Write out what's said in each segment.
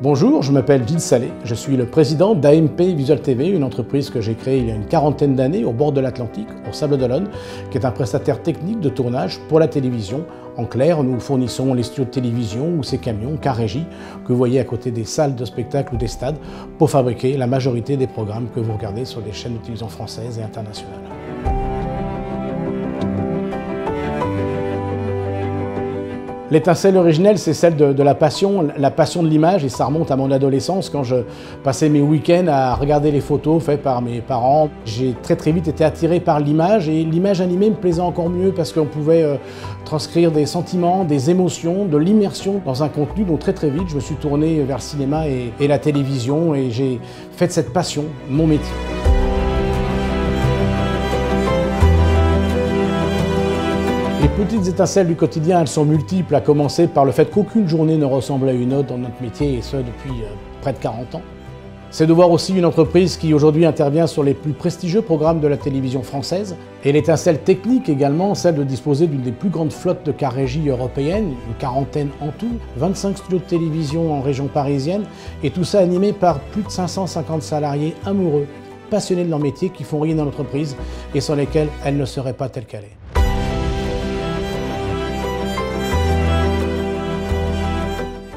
Bonjour, je m'appelle Gilles Salé, je suis le président d'AMP Visual TV, une entreprise que j'ai créée il y a une quarantaine d'années au bord de l'Atlantique, au Sables d'Olonne, qui est un prestataire technique de tournage pour la télévision. En clair, nous fournissons les studios de télévision ou ces camions, car régie, que vous voyez à côté des salles de spectacle ou des stades, pour fabriquer la majorité des programmes que vous regardez sur les chaînes de télévision françaises et internationales. L'étincelle originelle, c'est celle de la passion de l'image, et ça remonte à mon adolescence quand je passais mes week-ends à regarder les photos faites par mes parents. J'ai très vite été attiré par l'image, et l'image animée me plaisait encore mieux parce qu'on pouvait transcrire des sentiments, des émotions, de l'immersion dans un contenu. Donc très vite, je me suis tourné vers le cinéma et la télévision, et j'ai fait de cette passion mon métier. Les petites étincelles du quotidien, elles sont multiples, à commencer par le fait qu'aucune journée ne ressemble à une autre dans notre métier, et ce depuis près de 40 ans. C'est de voir aussi une entreprise qui aujourd'hui intervient sur les plus prestigieux programmes de la télévision française, et l'étincelle technique également, celle de disposer d'une des plus grandes flottes de car régie européennes, une quarantaine en tout, 25 studios de télévision en région parisienne, et tout ça animé par plus de 550 salariés amoureux, passionnés de leur métier, qui font rayonner l'entreprise et sans lesquels elle ne serait pas telle qu'elle est.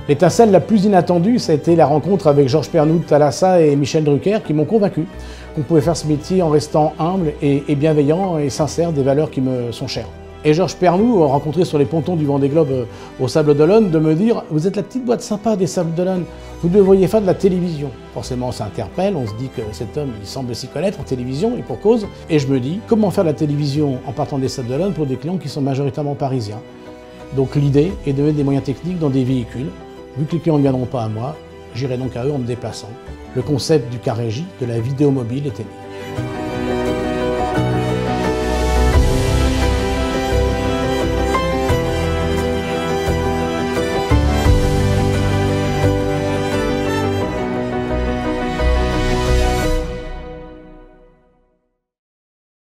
L'étincelle la plus inattendue, ça a été la rencontre avec Georges Pernoud de Thalassa et Michel Drucker, qui m'ont convaincu qu'on pouvait faire ce métier en restant humble et bienveillant et sincère, des valeurs qui me sont chères. Et Georges Pernoud, rencontré sur les pontons du Vendée Globe au Sables d'Olonne, de me dire « Vous êtes la petite boîte sympa des Sables d'Olonne, vous devriez faire de la télévision ». Forcément, ça interpelle, on se dit que cet homme, il semble s'y connaître en télévision, et pour cause. Et je me dis, comment faire de la télévision en partant des Sables d'Olonne pour des clients qui sont majoritairement parisiens? Donc l'idée est de mettre des moyens techniques dans des véhicules. Vu que les clients ne viendront pas à moi, j'irai donc à eux en me déplaçant. Le concept du car régie, de la vidéo mobile, est né.